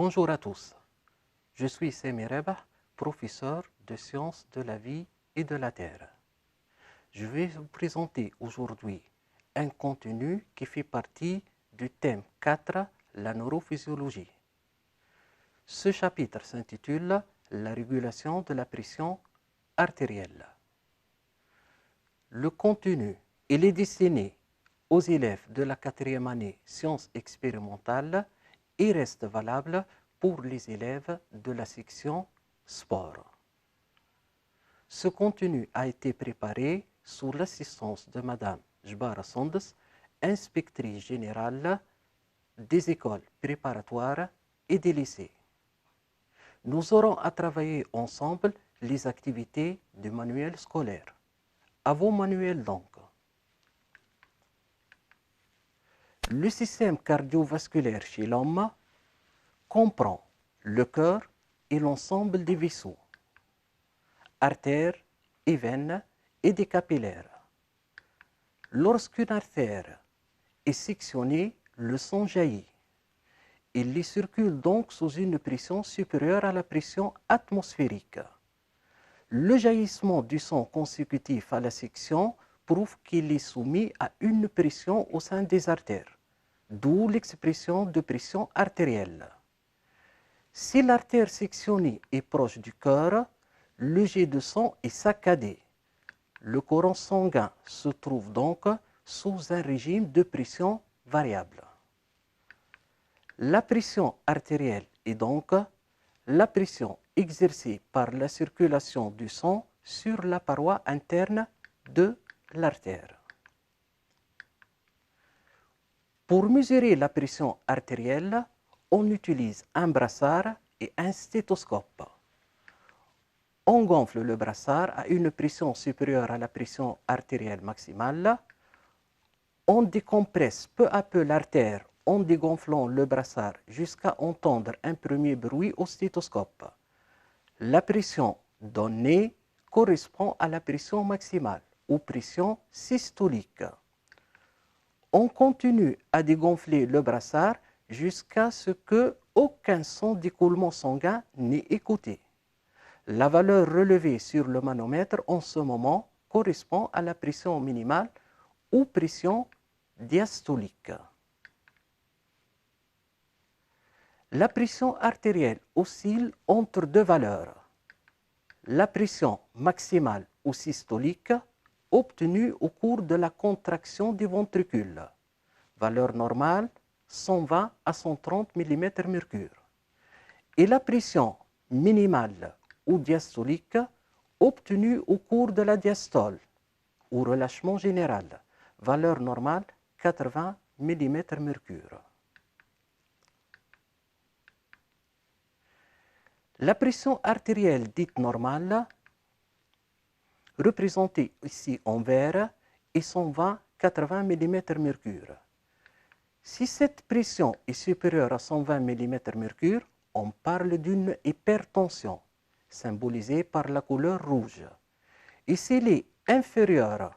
Bonjour à tous, je suis Sami Rebah, professeur de sciences de la vie et de la Terre. Je vais vous présenter aujourd'hui un contenu qui fait partie du thème 4, la neurophysiologie. Ce chapitre s'intitule « La régulation de la pression artérielle ». Le contenu, il est destiné aux élèves de la 4e année sciences expérimentales et reste valable pour les élèves de la section sport. Ce contenu a été préparé sous l'assistance de Madame Jbara Sondes, inspectrice générale des écoles préparatoires et des lycées. Nous aurons à travailler ensemble les activités du manuel scolaire. À vos manuels donc. Le système cardiovasculaire chez l'homme comprend le cœur et l'ensemble des vaisseaux, artères et veines et des capillaires. Lorsqu'une artère est sectionnée, le sang jaillit. Il y circule donc sous une pression supérieure à la pression atmosphérique. Le jaillissement du sang consécutif à la section prouve qu'il est soumis à une pression au sein des artères, d'où l'expression de pression artérielle. Si l'artère sectionnée est proche du cœur, le jet de sang est saccadé. Le courant sanguin se trouve donc sous un régime de pression variable. La pression artérielle est donc la pression exercée par la circulation du sang sur la paroi interne de l'artère. Pour mesurer la pression artérielle, on utilise un brassard et un stéthoscope. On gonfle le brassard à une pression supérieure à la pression artérielle maximale. On décompresse peu à peu l'artère en dégonflant le brassard jusqu'à entendre un premier bruit au stéthoscope. La pression donnée correspond à la pression maximale ou pression systolique. On continue à dégonfler le brassard jusqu'à ce qu'aucun son d'écoulement sanguin n'ait écouté. La valeur relevée sur le manomètre en ce moment correspond à la pression minimale ou pression diastolique. La pression artérielle oscille entre deux valeurs. La pression maximale ou systolique obtenue au cours de la contraction des ventricules. Valeur normale 120 à 130 mm/Hg. Et la pression minimale ou diastolique obtenue au cours de la diastole ou relâchement général. Valeur normale 80 mm/Hg. La pression artérielle dite normale, représentée ici en vert, est 120-80 mm/Hg. Si cette pression est supérieure à 120 mm/Hg, on parle d'une hypertension, symbolisée par la couleur rouge. Et s'il est inférieur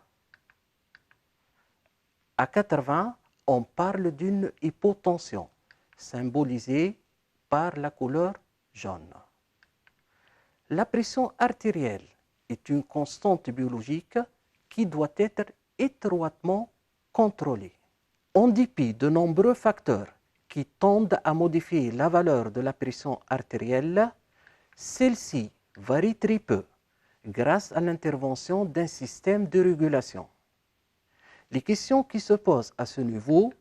à 80, on parle d'une hypotension, symbolisée par la couleur jaune. La pression artérielle est une constante biologique qui doit être étroitement contrôlée. En dépit de nombreux facteurs qui tendent à modifier la valeur de la pression artérielle, celle-ci varie très peu grâce à l'intervention d'un système de régulation. Les questions qui se posent à ce niveau: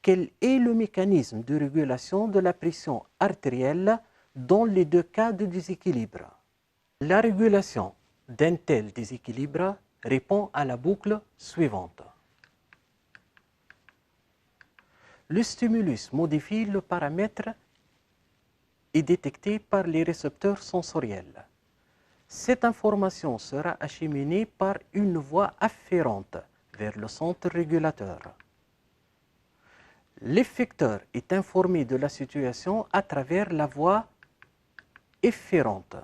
quel est le mécanisme de régulation de la pression artérielle dans les deux cas de déséquilibre? La régulation d'un tel déséquilibre répond à la boucle suivante. Le stimulus modifie le paramètre et détecté par les récepteurs sensoriels. Cette information sera acheminée par une voie afférente vers le centre régulateur. L'effecteur est informé de la situation à travers la voie efférente.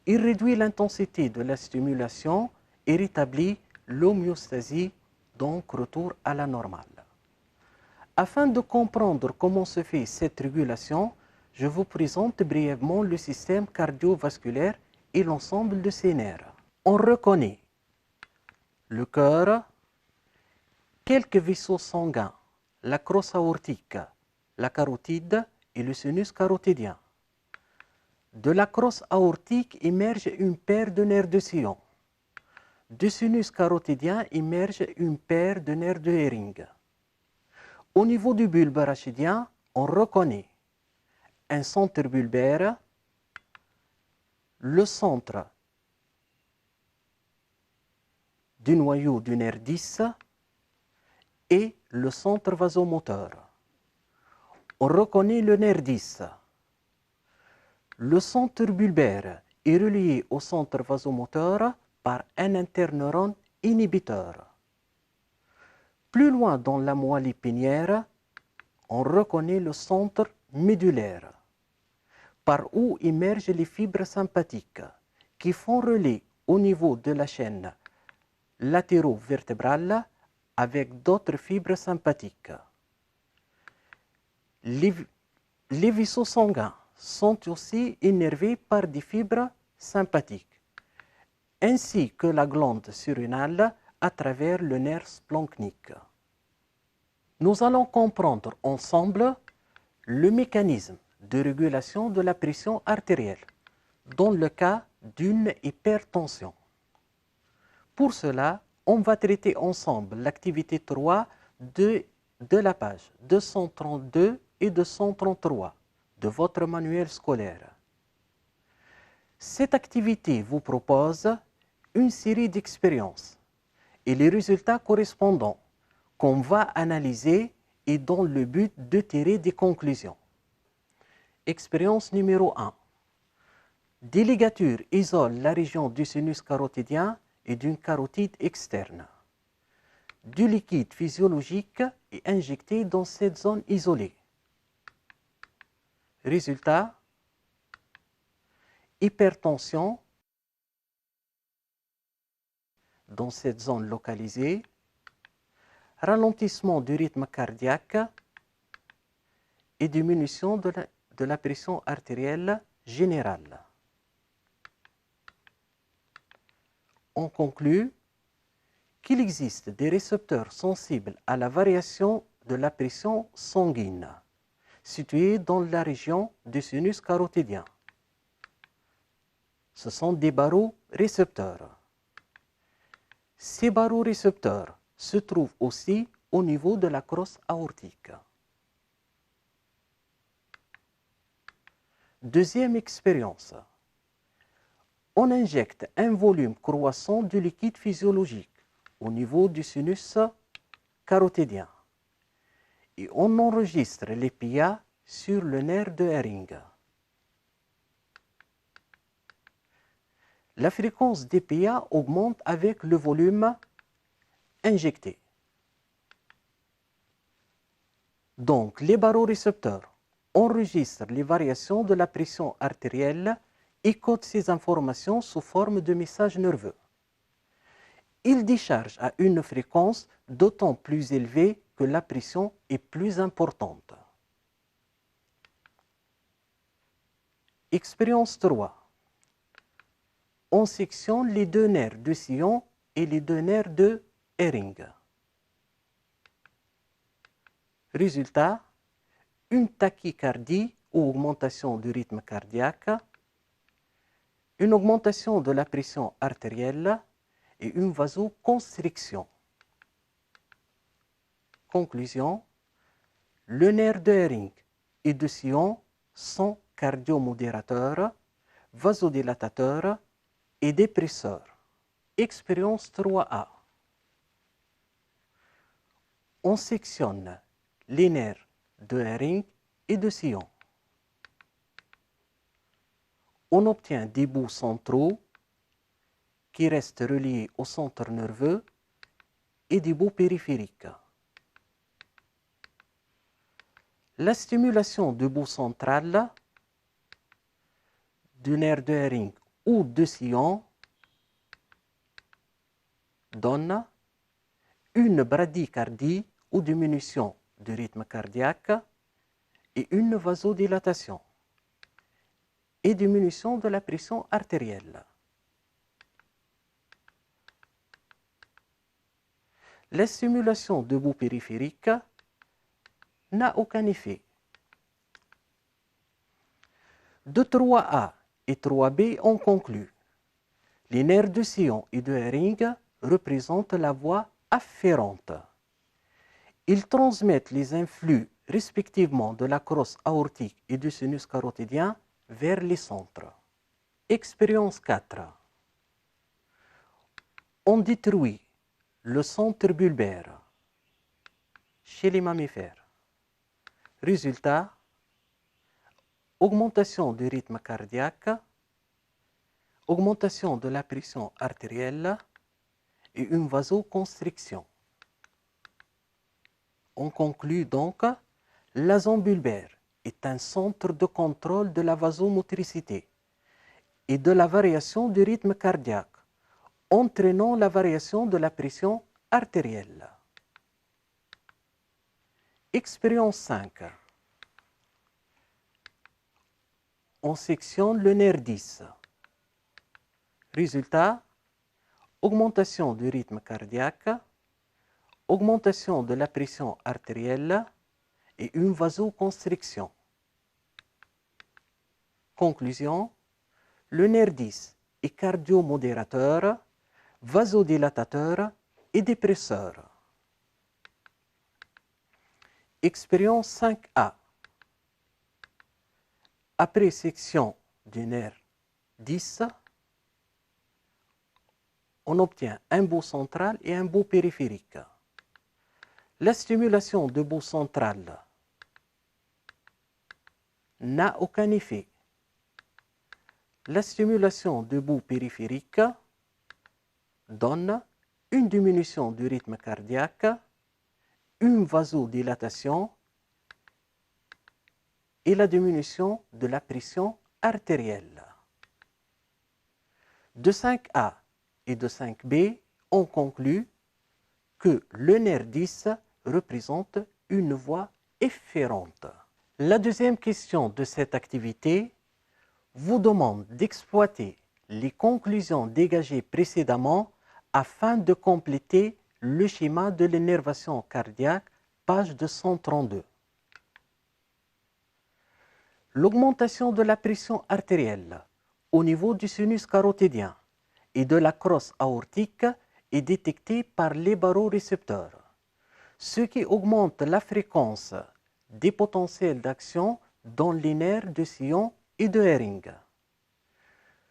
Il réduit l'intensité de la stimulation et rétablit l'homéostasie, donc retour à la normale. Afin de comprendre comment se fait cette régulation, je vous présente brièvement le système cardiovasculaire et l'ensemble de ses nerfs. On reconnaît le cœur, quelques vaisseaux sanguins, la crosse aortique, la carotide et le sinus carotidien. De la crosse aortique émerge une paire de nerfs de sillon. Du sinus carotidien émerge une paire de nerfs de Hering. Au niveau du bulbe rachidien, on reconnaît un centre bulbaire, le centre du noyau du nerf 10 et le centre vasomoteur. On reconnaît le nerf 10. Le centre bulbaire est relié au centre vasomoteur par un interneurone inhibiteur. Plus loin dans la moelle épinière, on reconnaît le centre médulaire, par où émergent les fibres sympathiques qui font relais au niveau de la chaîne latéro-vertébrale avec d'autres fibres sympathiques. Les vaisseaux sanguins sont aussi innervés par des fibres sympathiques, ainsi que la glande surrénale à travers le nerf splanchnique. Nous allons comprendre ensemble le mécanisme de régulation de la pression artérielle dans le cas d'une hypertension. Pour cela, on va traiter ensemble l'activité 3 de la page 232 et 233 de votre manuel scolaire. Cette activité vous propose une série d'expériences et les résultats correspondants qu'on va analyser et dans le but de tirer des conclusions. Expérience numéro 1. Des ligatures isolent la région du sinus carotidien et d'une carotide externe. Du liquide physiologique est injecté dans cette zone isolée. Résultat, hypertension dans cette zone localisée, ralentissement du rythme cardiaque et diminution de la pression artérielle générale. On conclut qu'il existe des récepteurs sensibles à la variation de la pression sanguine, situés dans la région du sinus carotidien. Ce sont des barorécepteurs. Ces barorécepteurs se trouvent aussi au niveau de la crosse aortique. Deuxième expérience. On injecte un volume croissant de liquide physiologique au niveau du sinus carotidien et on enregistre les PIA sur le nerf de Hering. La fréquence des PIA augmente avec le volume injecté. Donc, les barorécepteurs enregistrent les variations de la pression artérielle et codent ces informations sous forme de messages nerveux. Ils déchargent à une fréquence d'autant plus élevée que la pression est plus importante. Expérience 3. On sectionne les deux nerfs de sillon et les deux nerfs de Hering. Résultat, une tachycardie ou augmentation du rythme cardiaque, une augmentation de la pression artérielle et une vasoconstriction. Conclusion, le nerf de Hering et de sillon sont cardiomodérateurs, vasodilatateurs et dépresseurs. Expérience 3A. On sectionne les nerfs de Hering et de sillon. On obtient des bouts centraux qui restent reliés au centre nerveux et des bouts périphériques. La stimulation du bout central du nerf de Hering ou de sillon donne une bradycardie ou diminution du rythme cardiaque et une vasodilatation et diminution de la pression artérielle. La stimulation de bout périphérique n'a aucun effet. De 3A et 3B, on conclut. Les nerfs de sillon et de Hering représentent la voie afférente. Ils transmettent les influx respectivement de la crosse aortique et du sinus carotidien vers les centres. Expérience 4. On détruit le centre bulbaire chez les mammifères. Résultat, augmentation du rythme cardiaque, augmentation de la pression artérielle et une vasoconstriction. On conclut donc, la zone bulbaire est un centre de contrôle de la vasomotricité et de la variation du rythme cardiaque, entraînant la variation de la pression artérielle. Expérience 5. On sectionne le nerf 10. Résultat, augmentation du rythme cardiaque, augmentation de la pression artérielle et une vasoconstriction. Conclusion, le nerf 10 est cardiomodérateur, vasodilatateur et dépresseur. Expérience 5A. Après section du nerf 10, on obtient un bout central et un bout périphérique. La stimulation de bout central n'a aucun effet. La stimulation de bout périphérique donne une diminution du rythme cardiaque, une vasodilatation et la diminution de la pression artérielle. De 5A et de 5B, on conclut que le nerf 10 représente une voie efférente. La deuxième question de cette activité vous demande d'exploiter les conclusions dégagées précédemment afin de compléter le schéma de l'énervation cardiaque, page 232. L'augmentation de la pression artérielle au niveau du sinus carotidien et de la crosse aortique est détectée par les barorécepteurs, ce qui augmente la fréquence des potentiels d'action dans les nerfs de sillon et de Hering.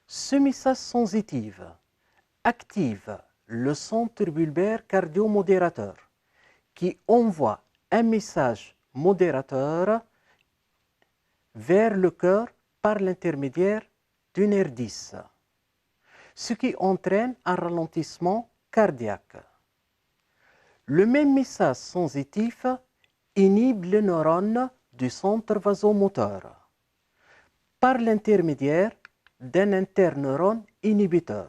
Ce message sensitif active le centre bulbaire cardiomodérateur qui envoie un message modérateur vers le cœur par l'intermédiaire du nerf 10, ce qui entraîne un ralentissement cardiaque. Le même message sensitif inhibe les neurones du centre vasomoteur par l'intermédiaire d'un interneurone inhibiteur,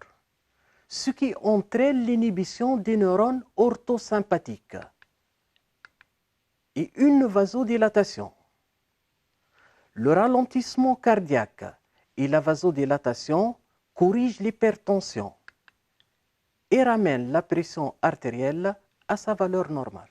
ce qui entraîne l'inhibition des neurones orthosympathiques et une vasodilatation. Le ralentissement cardiaque et la vasodilatation corrigent l'hypertension et ramènent la pression artérielle à sa valeur normale.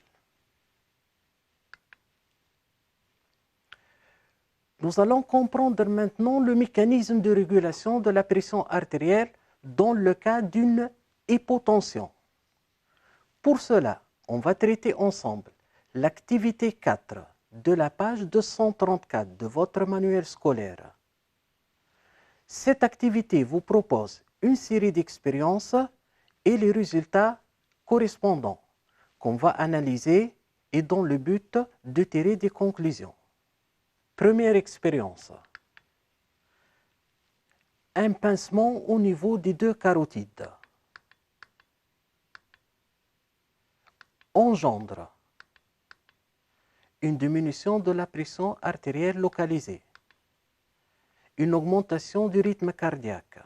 Nous allons comprendre maintenant le mécanisme de régulation de la pression artérielle dans le cas d'une hypotension. Pour cela, on va traiter ensemble l'activité 4 de la page 234 de votre manuel scolaire. Cette activité vous propose une série d'expériences et les résultats correspondants qu'on va analyser et dans le but de tirer des conclusions. Première expérience. Un pincement au niveau des deux carotides engendre une diminution de la pression artérielle localisée, une augmentation du rythme cardiaque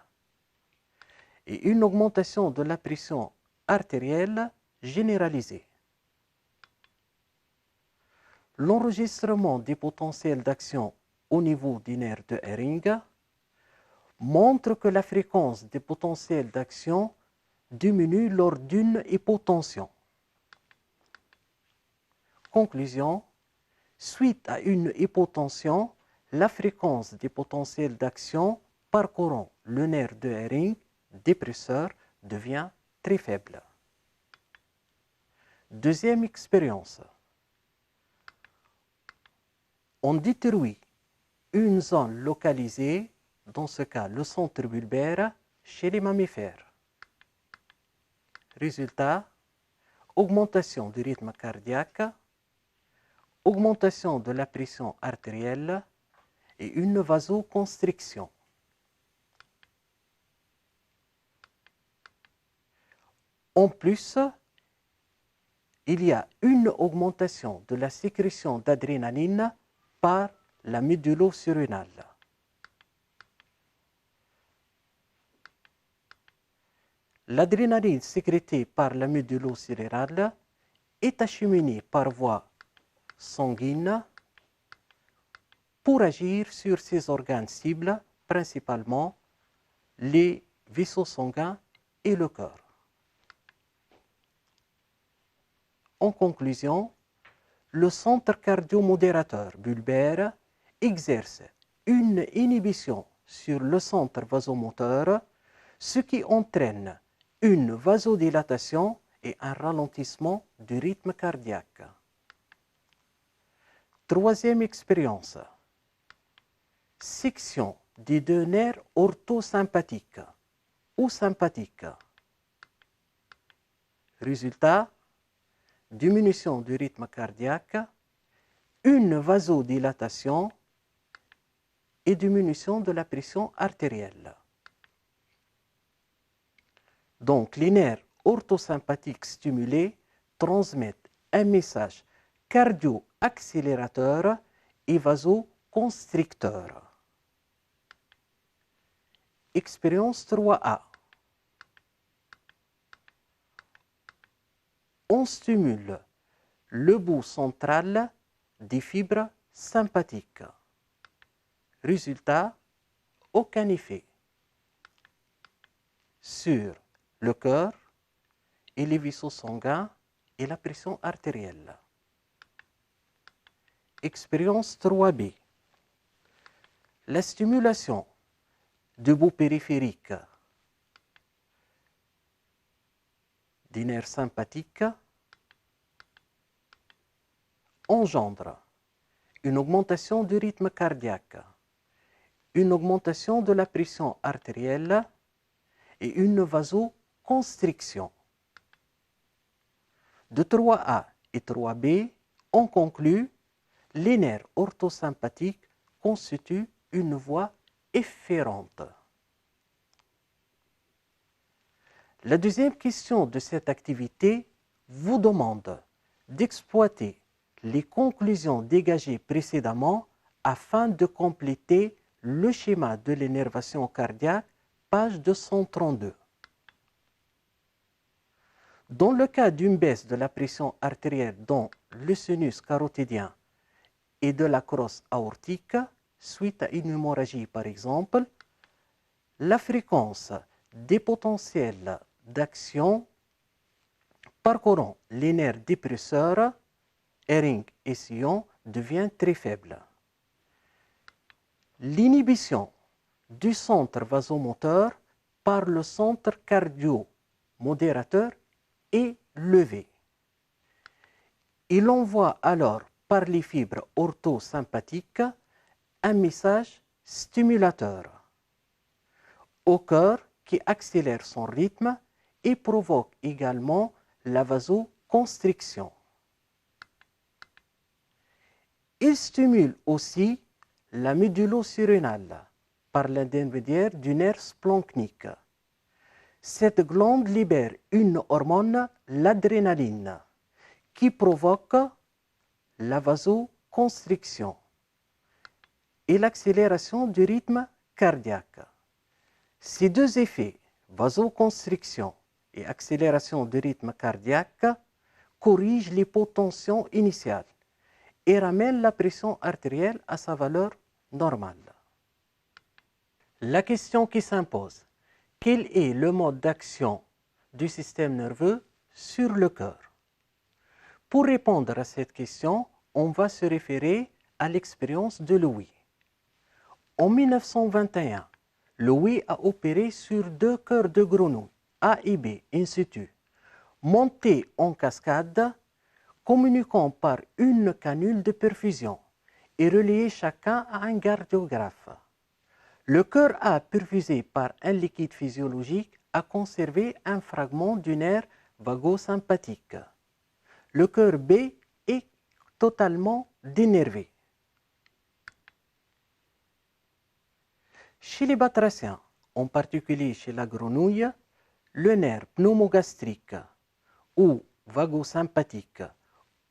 et une augmentation de la pression artérielle généralisée. L'enregistrement des potentiels d'action au niveau du nerf de Hering montre que la fréquence des potentiels d'action diminue lors d'une hypotension. Conclusion, suite à une hypotension, la fréquence des potentiels d'action parcourant le nerf de Hering dépresseur devient très faible. Deuxième expérience. On détruit une zone localisée, dans ce cas le centre bulbaire, chez les mammifères. Résultat, augmentation du rythme cardiaque, augmentation de la pression artérielle et une vasoconstriction. En plus, il y a une augmentation de la sécrétion d'adrénaline par la médullo-surrénale. L'adrénaline sécrétée par la médullo-surrénale est acheminée par voie sanguine pour agir sur ses organes cibles, principalement les vaisseaux sanguins et le cœur. En conclusion, le centre cardiomodérateur bulbaire exerce une inhibition sur le centre vasomoteur, ce qui entraîne une vasodilatation et un ralentissement du rythme cardiaque. Troisième expérience. Section des deux nerfs orthosympathiques ou sympathiques. Résultat, diminution du rythme cardiaque, une vasodilatation et diminution de la pression artérielle. Donc, les nerfs orthosympathiques stimulés transmettent un message cardio-accélérateur et vasoconstricteur. Expérience 3A. On stimule le bout central des fibres sympathiques. Résultat, aucun effet sur le cœur et les vaisseaux sanguins et la pression artérielle. Expérience 3B. La stimulation du bout périphérique des nerfs sympathiques engendre une augmentation du rythme cardiaque, une augmentation de la pression artérielle et une vasoconstriction. De 3A et 3B, on conclut les nerfs orthosympathiques constituent une voie efférente. La deuxième question de cette activité vous demande d'exploiter les conclusions dégagées précédemment afin de compléter le schéma de l'énervation cardiaque, page 232. Dans le cas d'une baisse de la pression artérielle dans le sinus carotidien et de la crosse aortique, suite à une hémorragie par exemple, la fréquence des potentiels d'action parcourant les nerfs dépresseurs, Hering et sillon, devient très faible. L'inhibition du centre vasomoteur par le centre cardio-modérateur est levée. Il envoie alors par les fibres orthosympathiques un message stimulateur au cœur qui accélère son rythme et provoque également la vasoconstriction. Il stimule aussi la médullo-surrénale par l'intermédiaire du nerf splanchnique. Cette glande libère une hormone, l'adrénaline, qui provoque la vasoconstriction et l'accélération du rythme cardiaque. Ces deux effets, vasoconstriction et accélération du rythme cardiaque, corrigent l'hypotension initiale et ramène la pression artérielle à sa valeur normale. La question qui s'impose, quel est le mode d'action du système nerveux sur le cœur? Pour répondre à cette question, on va se référer à l'expérience de Louis. En 1921, Louis a opéré sur 2 cœurs de grenouille, A et B, in situ, montés en cascade, communiquant par une canule de perfusion et reliés chacun à un cardiographe. Le cœur A, perfusé par un liquide physiologique, a conservé un fragment du nerf vagosympathique. Le cœur B est totalement dénervé. Chez les batraciens, en particulier chez la grenouille, le nerf pneumogastrique ou vagosympathique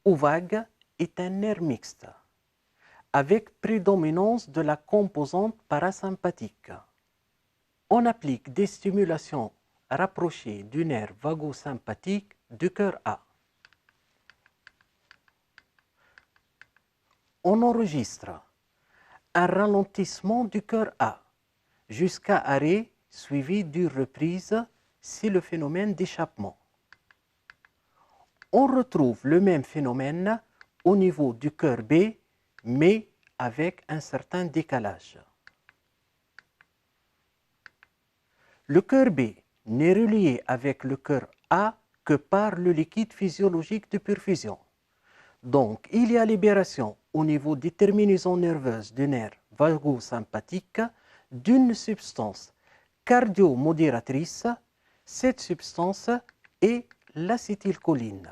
ou vague est un nerf mixte, avec prédominance de la composante parasympathique. On applique des stimulations rapprochées du nerf vagosympathique du cœur A. On enregistre un ralentissement du cœur A jusqu'à arrêt suivi d'une reprise, c'est le phénomène d'échappement. On retrouve le même phénomène au niveau du cœur B, mais avec un certain décalage. Le cœur B n'est relié avec le cœur A que par le liquide physiologique de perfusion. Donc, il y a libération au niveau des terminaisons nerveuses du nerf vagosympathique d'une substance cardiomodératrice. Cette substance est l'acétylcholine.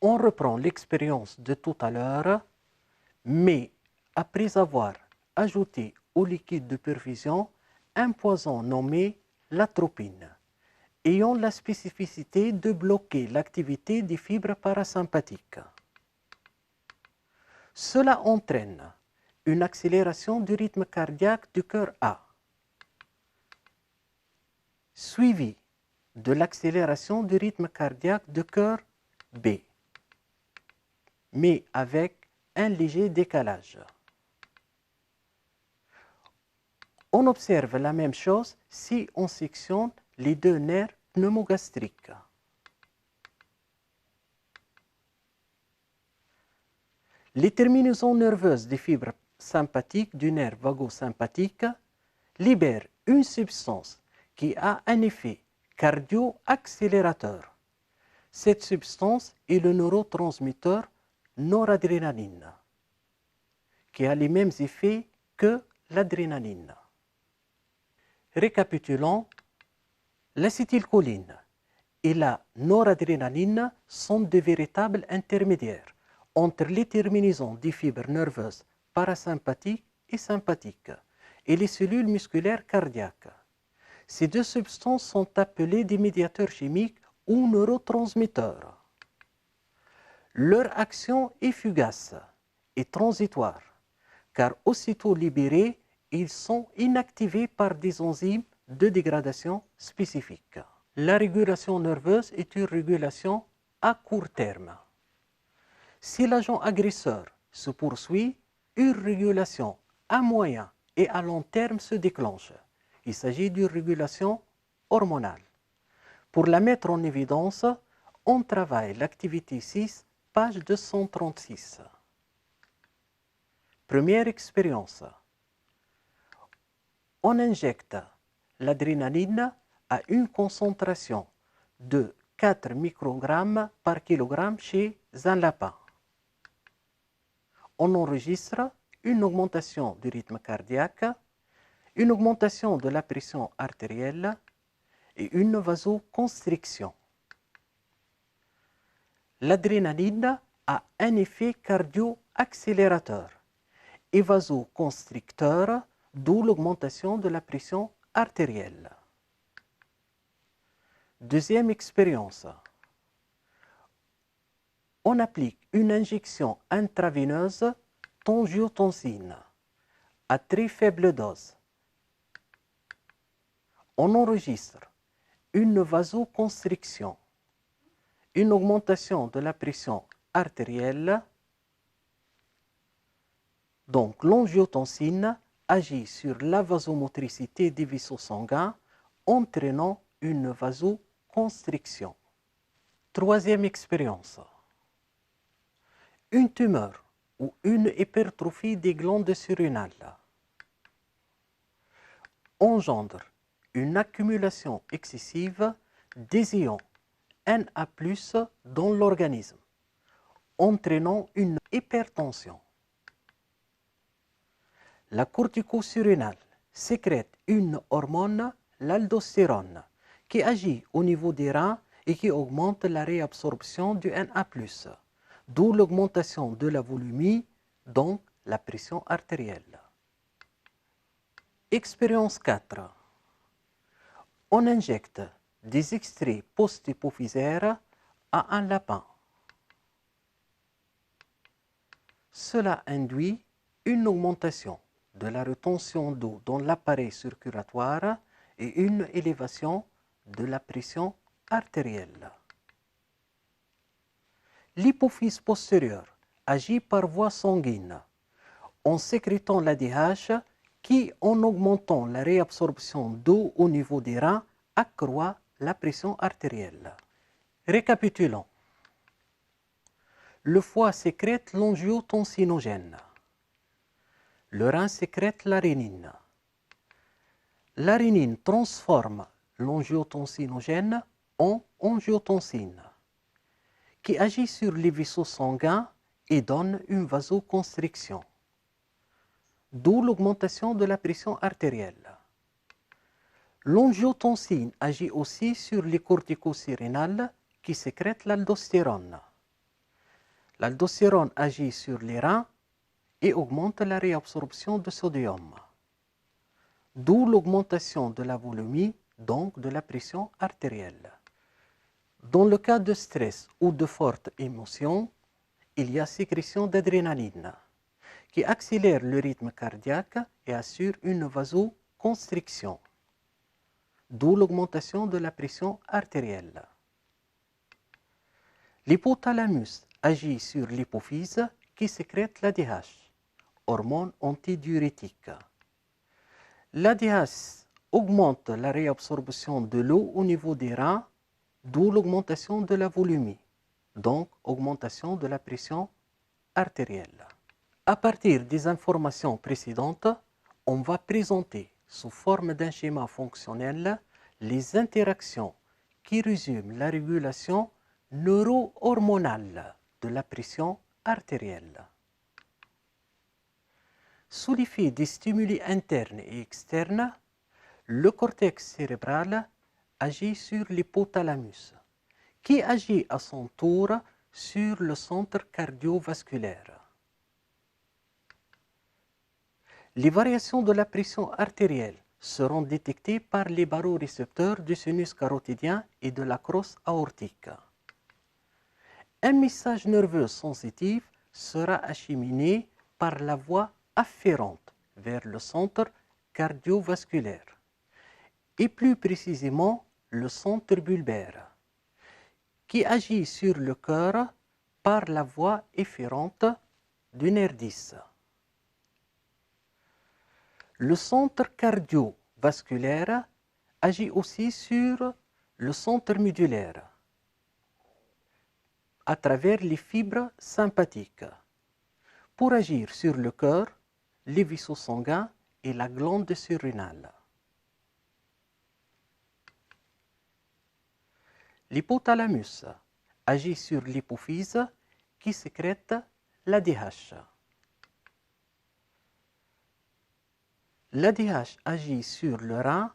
On reprend l'expérience de tout à l'heure, mais après avoir ajouté au liquide de perfusion un poison nommé l'atropine, ayant la spécificité de bloquer l'activité des fibres parasympathiques. Cela entraîne une accélération du rythme cardiaque du cœur A, suivie de l'accélération du rythme cardiaque du cœur B, mais avec un léger décalage. On observe la même chose si on sectionne les 2 nerfs pneumogastriques. Les terminaisons nerveuses des fibres sympathiques du nerf vagosympathique libèrent une substance qui a un effet cardio-accélérateur. Cette substance est le neurotransmetteur noradrénaline, qui a les mêmes effets que l'adrénaline. Récapitulons, l'acétylcholine et la noradrénaline sont de véritables intermédiaires entre les terminaisons des fibres nerveuses parasympathiques et sympathiques et les cellules musculaires cardiaques. Ces 2 substances sont appelées des médiateurs chimiques ou neurotransmetteurs. Leur action est fugace et transitoire, car aussitôt libérés, ils sont inactivés par des enzymes de dégradation spécifiques. La régulation nerveuse est une régulation à court terme. Si l'agent agresseur se poursuit, une régulation à moyen et à long terme se déclenche. Il s'agit d'une régulation hormonale. Pour la mettre en évidence, on travaille l'activité 6, page 236. Première expérience. On injecte l'adrénaline à une concentration de 4 microgrammes par kilogramme chez un lapin. On enregistre une augmentation du rythme cardiaque, une augmentation de la pression artérielle et une vasoconstriction. L'adrénaline a un effet cardio-accélérateur et vasoconstricteur, d'où l'augmentation de la pression artérielle. Deuxième expérience. On applique une injection intraveineuse d'angiotensine à très faible dose. On enregistre une vasoconstriction, une augmentation de la pression artérielle. Donc, l'angiotensine agit sur la vasomotricité des vaisseaux sanguins, entraînant une vasoconstriction. Troisième expérience. Une tumeur ou une hypertrophie des glandes surrénales engendre une accumulation excessive des ions Na+ dans l'organisme, entraînant une hypertension. La corticosurrénale sécrète une hormone, l'aldostérone, qui agit au niveau des reins et qui augmente la réabsorption du Na+, d'où l'augmentation de la volumie, donc la pression artérielle. Expérience 4. On injecte des extraits post-hypophysaires à un lapin. Cela induit une augmentation de la rétention d'eau dans l'appareil circulatoire et une élévation de la pression artérielle. L'hypophyse postérieure agit par voie sanguine en sécrétant l'ADH qui, en augmentant la réabsorption d'eau au niveau des reins, accroît la pression artérielle. Récapitulons. Le foie sécrète l'angiotensinogène. Le rein sécrète la rénine. La rénine transforme l'angiotensinogène en angiotensine, qui agit sur les vaisseaux sanguins et donne une vasoconstriction, d'où l'augmentation de la pression artérielle. L'angiotensine agit aussi sur les corticosurrénales qui sécrètent l'aldostérone. L'aldostérone agit sur les reins et augmente la réabsorption de sodium, d'où l'augmentation de la volumie, donc de la pression artérielle. Dans le cas de stress ou de forte émotion, il y a sécrétion d'adrénaline qui accélère le rythme cardiaque et assure une vasoconstriction, d'où l'augmentation de la pression artérielle. L'hypothalamus agit sur l'hypophyse qui sécrète l'ADH, hormone antidiurétique. L'ADH augmente la réabsorption de l'eau au niveau des reins, d'où l'augmentation de la volumie, donc augmentation de la pression artérielle. À partir des informations précédentes, on va présenter sous forme d'un schéma fonctionnel les interactions qui résument la régulation neuro-hormonale de la pression artérielle. Sous l'effet des stimuli internes et externes, le cortex cérébral agit sur l'hypothalamus, qui agit à son tour sur le centre cardiovasculaire. Les variations de la pression artérielle seront détectées par les barorécepteurs du sinus carotidien et de la crosse aortique. Un message nerveux sensitif sera acheminé par la voie afférente vers le centre cardiovasculaire et plus précisément le centre bulbaire, qui agit sur le cœur par la voie efférente du nerf 10. Le centre cardiovasculaire agit aussi sur le centre médulaire à travers les fibres sympathiques pour agir sur le cœur, les vaisseaux sanguins et la glande surrénale. L'hypothalamus agit sur l'hypophyse qui sécrète l'ADH. L'ADH agit sur le rein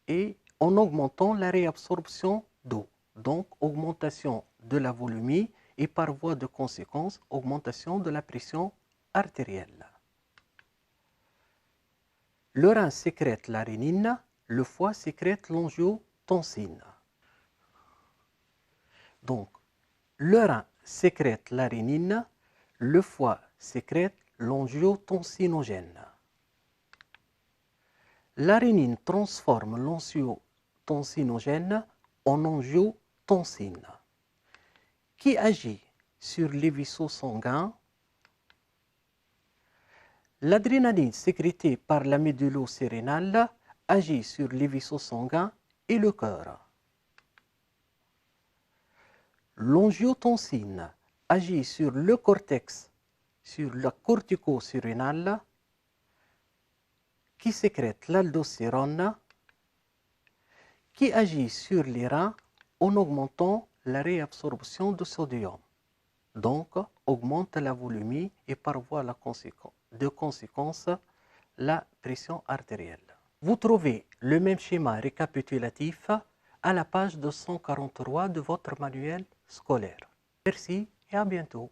et en augmentant la réabsorption d'eau, donc augmentation de la volumie et par voie de conséquence, augmentation de la pression artérielle. Le rein sécrète la rénine, le foie sécrète l'angiotensine. Donc, le rein sécrète la rénine, le foie sécrète l'angiotensinogène. La rénine transforme angiotensinogène en angiotensine, qui agit sur les vaisseaux sanguins. L'adrénaline sécrétée par la médullo-sérénale agit sur les vaisseaux sanguins et le cœur. L'angiotensine agit sur le cortex, sur la cortico-surrénale, qui sécrète l'aldostérone, qui agit sur les reins en augmentant la réabsorption de sodium. Donc, augmente la volémie et par voie de conséquence la pression artérielle. Vous trouvez le même schéma récapitulatif à la page 243 de votre manuel scolaire. Merci et à bientôt.